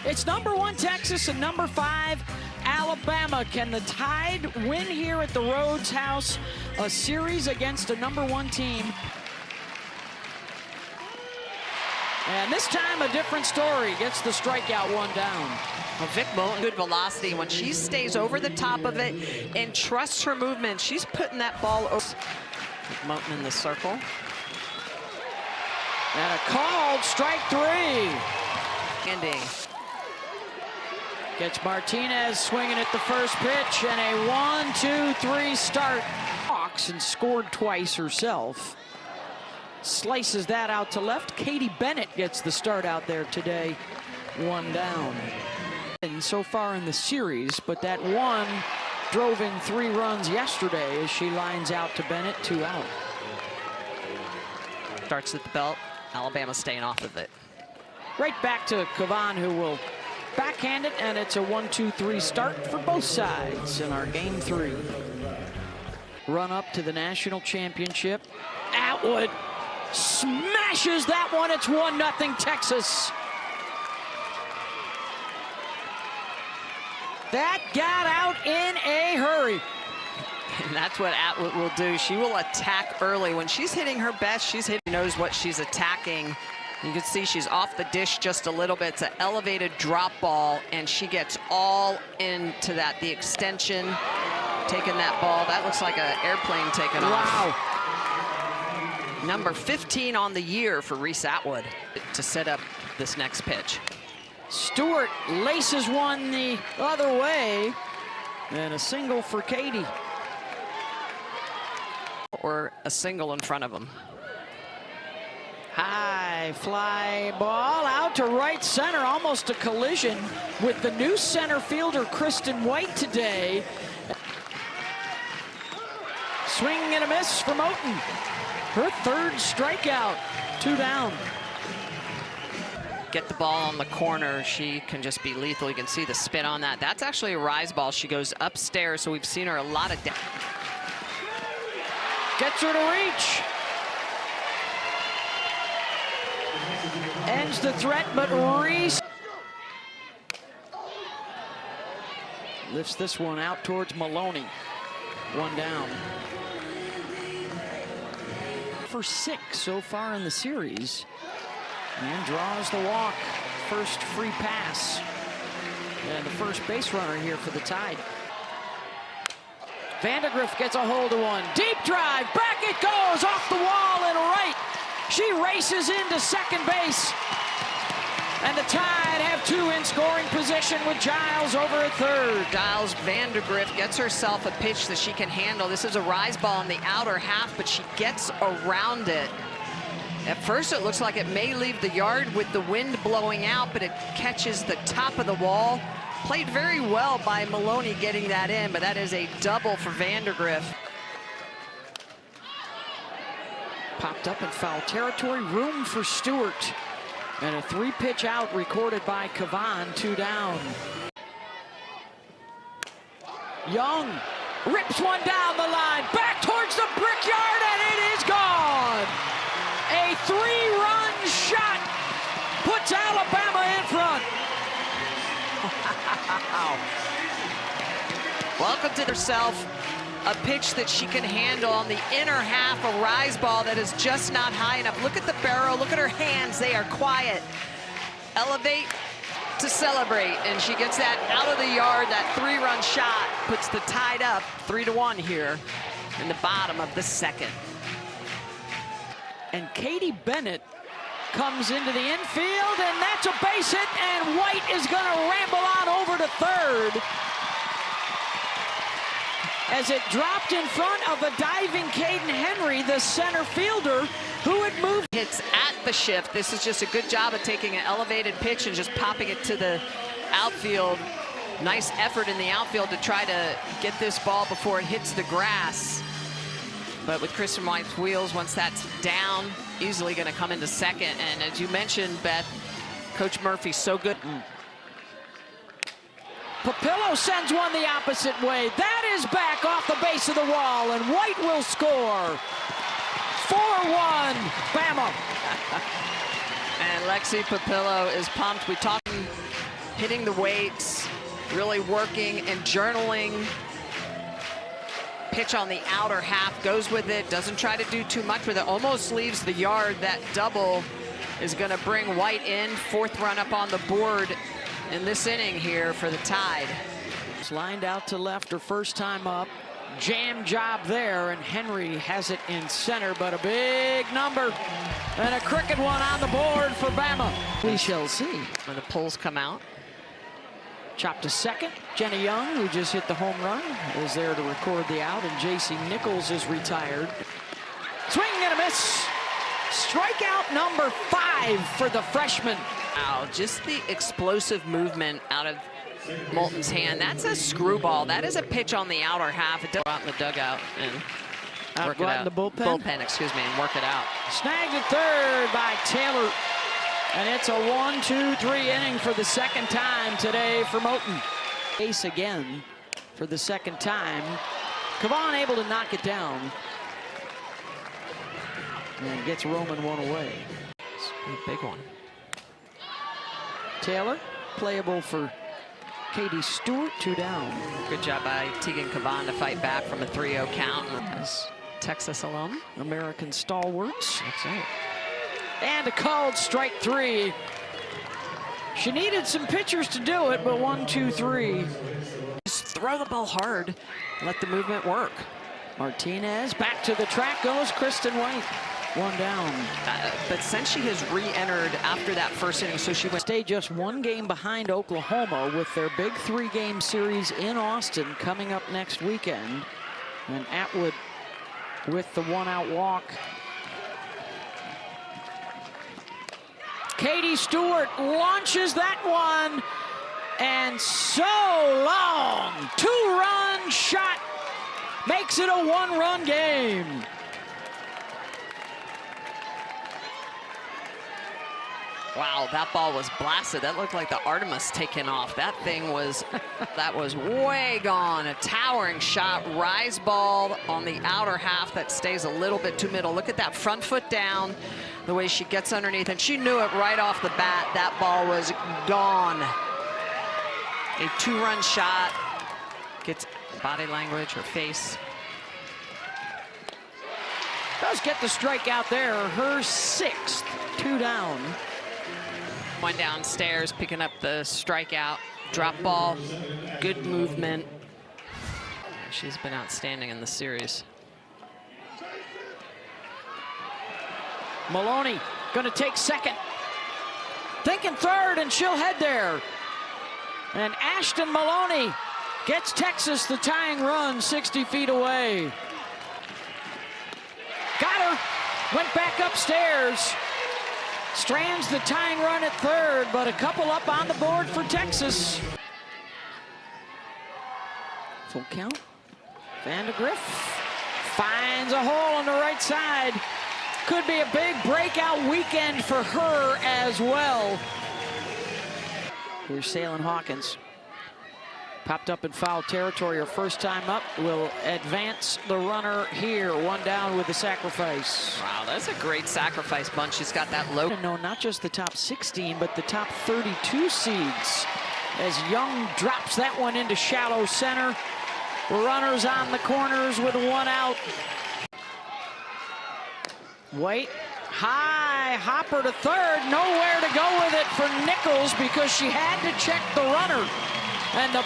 It's #1 Texas and #5 Alabama. Can the Tide win here at the Rhodes House a series against a #1 team? And this time a different story. Gets the strikeout, one down. Well, Vic Moten, good velocity. When she stays over the top of it and trusts her movement, she's putting that ball over. Vic Moten in the circle. And a called strike 3. Andy. Gets Martinez swinging at the first pitch, and a 1-2-3 start. Hawks and scored twice herself. Slices that out to left. Katie Bennett gets the start out there today. One down. And so far in the series, but that one drove in 3 runs yesterday as she lines out to Bennett, 2 out. Starts at the belt. Alabama staying off of it. Right back to Cavan, who will backhand it, and it's a 1-2-3 start for both sides in our game 3. Run up to the national championship. Atwood smashes that one. It's 1-0 Texas. That got out in a hurry. And that's what Atwood will do. She will attack early. When she's hitting her best, knows what she's attacking. You can see she's off the dish just a little bit. It's an elevated drop ball, and she gets all into that. The extension, taking that ball. That looks like an airplane taking off. Wow. Number 15 on the year for Reese Atwood to set up this next pitch. Stewart laces one the other way, and a single for Katie. Or a single in front of him. High fly ball out to right center, almost a collision with the new center fielder Kristen White today. Swing and a miss for Moten. Her 3rd strikeout, 2 down. Get the ball on the corner, she can just be lethal. You can see the spin on that. That's actually a rise ball. She goes upstairs, so we've seen her a lot of Gets her to reach. Ends the threat, but Reese lifts this one out towards Maloney. 1 down. For 6 so far in the series. And draws the walk. First free pass. And the first base runner here for the Tide. Vandegrift gets a hold of one. Deep drive. Back it goes off the wall and right. She races into second base. And the Tide have 2 in scoring position with Giles over at 3rd. Giles Vandegrift gets herself a pitch that she can handle. This is a rise ball in the outer half, but she gets around it. At first, it looks like it may leave the yard with the wind blowing out, but it catches the top of the wall. Played very well by Maloney getting that in, but that is a double for Vandegrift. Popped up in foul territory, room for Stewart. And a 3-pitch out recorded by Cavan, 2 down. Young rips one down the line, back towards the brickyard, and it is gone. A 3-run shot puts Alabama in front. Wow. Welcome to herself. A pitch that she can handle on the inner half, a rise ball that is just not high enough. Look at the barrel, look at her hands, they are quiet. Elevate to celebrate, and she gets that out of the yard. That 3-run shot puts the Tide up 3-1 here in the bottom of the 2nd. And Katie Bennett comes into the infield, and that's a base hit, and White is gonna ramble on over to 3rd. As it dropped in front of a diving Caden Henry, the center fielder, who had moved. Hits at the shift. This is just a good job of taking an elevated pitch and just popping it to the outfield. Nice effort in the outfield to try to get this ball before it hits the grass. But with Kristen White's wheels, once that's down, easily going to come into 2nd. And as you mentioned, Beth, Coach Murphy's so good. Papillo sends one the opposite way. That is back off the base of the wall, and White will score. 4-1, Bama. And Lexi Papillo is pumped. We talked hitting the weights, really working and journaling. Pitch on the outer half, goes with it, doesn't try to do too much with it, almost leaves the yard. That double is going to bring White in. 4th run up on the board in this inning here for the Tide. It's lined out to left her first time up. Jam job there, and Henry has it in center, but a big number and a cricket one on the board for Bama. We shall see. When the pulls come out. Chopped to second. Jenny Young, who just hit the home run, is there to record the out, and JC Nichols is retired. Swing and a miss. Strikeout number 5 for the freshman. Wow, just the explosive movement out of Moulton's hand. That's a screwball. That is a pitch on the outer half. It does go out in the dugout and work it out. The bullpen? Bullpen, excuse me, and work it out. Snagged at third by Taylor. And it's a 1-2-3 inning for the second time today for Moulton. Ace again for the second time. Kavan able to knock it down. And gets Roman one away. A big one. Taylor, playable for Katie Stewart, 2 down. Good job by Tegan Kavan to fight back from a 3-0 count. As Texas alum. American stalwarts. That's right. And a called strike 3. She needed some pitchers to do it, but 1-2-3. Just throw the ball hard, let the movement work. Martinez, back to the track goes Kristen White. 1 down. But since she has re-entered after that first inning, so she went. Stay just 1 game behind Oklahoma with their big 3-game series in Austin coming up next weekend. And Atwood with the 1-out walk. Katie Stewart launches that one, and so long. 2-run shot makes it a 1-run game. Wow, that ball was blasted. That looked like the Artemis taking off. That thing was, that was way gone. A towering shot, rise ball on the outer half that stays a little bit too middle. Look at that front foot down, the way she gets underneath, and she knew it right off the bat. That ball was gone. A 2-run shot, gets body language, her face. Does get the strikeout there, her 6th, 2 down. One downstairs, picking up the strikeout. Drop ball, good movement. She's been outstanding in the series. Maloney gonna take second. Thinking third, and she'll head there. And Ashton Maloney gets Texas the tying run 60 feet away. Got her, went back upstairs. Strands the tying run at third, but a couple up on the board for Texas. Full count. Vandegrift finds a hole on the right side. Could be a big breakout weekend for her as well. Here's Salem Hawkins. Popped up in foul territory her first time up. Will advance the runner here. 1 down with the sacrifice. Wow, that's a great sacrifice bunch. She's got that low. No, not just the top 16, but the top 32 seeds. As Young drops that one into shallow center. Runners on the corners with 1 out. White, high hopper to third. Nowhere to go with it for Nichols because she had to check the runner. And the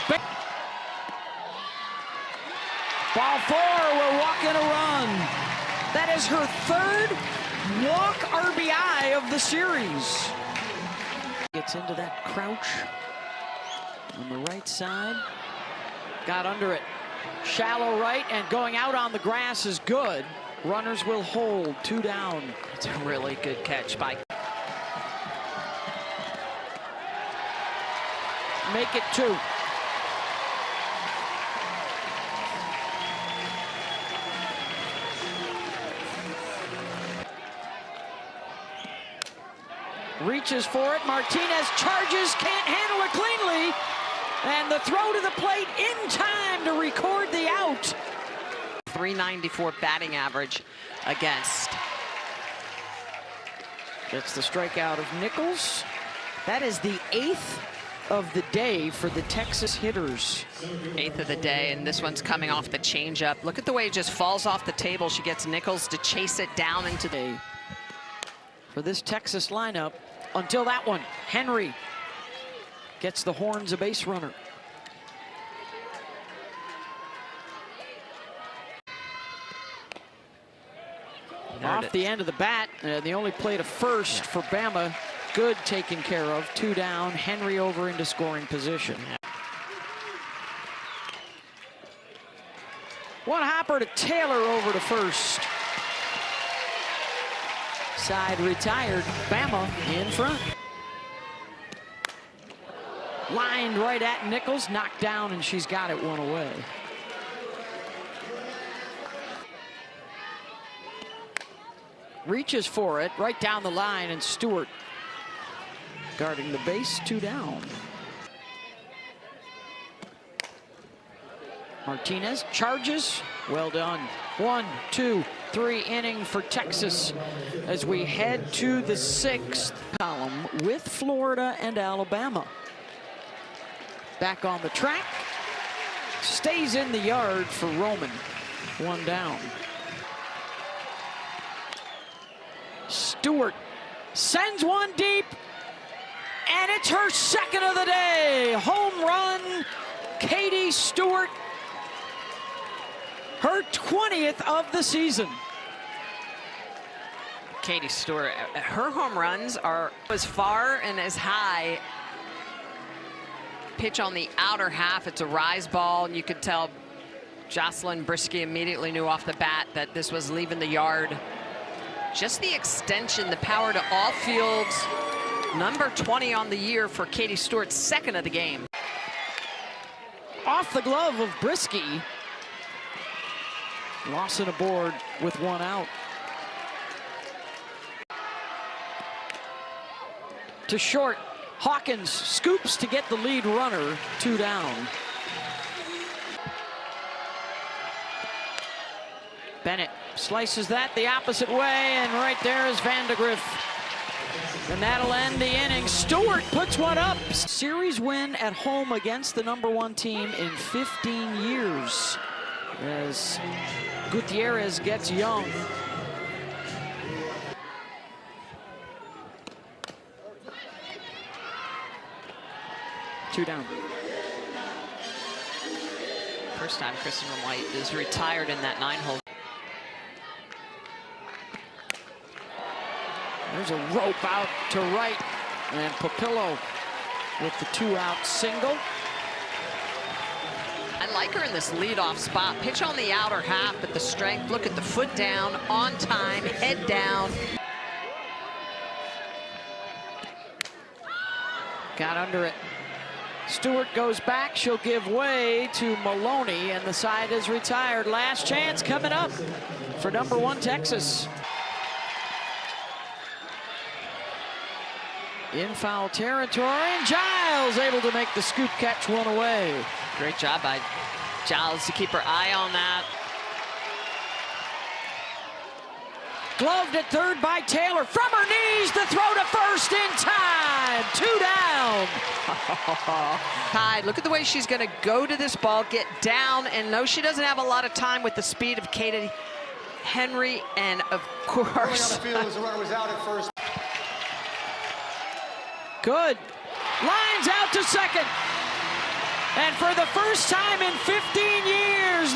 ball 4 will walk in a run. That is her 3rd walk RBI of the series. Gets into that crouch on the right side. Got under it. Shallow right, and going out on the grass is good. Runners will hold, 2 down. It's a really good catch by. Make it 2. Reaches for it. Martinez charges, can't handle it cleanly. And the throw to the plate in time to record the out. .394 batting average against. Gets the strikeout of Nichols. That is the 8th of the day for the Texas hitters. 8th of the day, and this one's coming off the changeup. Look at the way it just falls off the table. She gets Nichols to chase it down into the... For this Texas lineup, until that one, Henry gets the horns, a base runner. Off the end of the bat, the only play to first for Bama. Good taken care of, 2 down. Henry over into scoring position. One hopper to Taylor over to first. Side retired, Bama in front. Lined right at Nichols, knocked down, and she's got it 1 away. Reaches for it, right down the line, and Stewart guarding the base, 2 down. Martinez charges, well done. 1, 2, 3 inning for Texas as we head to the 6th column with Florida and Alabama. Back on the track, stays in the yard for Roman, 1 down. Stewart sends one deep, and it's her 2nd of the day. Home run, Katie Stewart. Her 20th of the season. Katie Stewart, her home runs are as far and as high. Pitch on the outer half, it's a rise ball, and you could tell Jocelyn Brisky immediately knew off the bat that this was leaving the yard. Just the extension, the power to all fields. Number 20 on the year for Katie Stewart, 2nd of the game. Off the glove of Brisky. Lawson aboard with 1 out. To short, Hawkins scoops to get the lead runner, 2 down. Bennett slices that the opposite way, and right there is Vandegrift. And that'll end the inning. Stewart puts one up. Series win at home against the #1 team in 15 years. As Gutierrez gets young. Two down. First time Kristen White is retired in that 9-hole. There's a rope out to right, and Papillo with the 2-out single. I like her in this leadoff spot. Pitch on the outer half, but the strength. Look at the foot down, on time, head down. Got under it. Stewart goes back. She'll give way to Maloney, and the side is retired. Last chance coming up for #1 Texas. In foul territory, and Giles able to make the scoop catch 1 away. Great job by Giles to keep her eye on that. Gloved at third by Taylor. From her knees, the throw to first in time. 2 down. Ty, look at the way she's going to go to this ball, get down, and no, she doesn't have a lot of time with the speed of Katie Henry, and of course. On the field as the runner was out at first. Good. Lines out to second. And for the first time in 15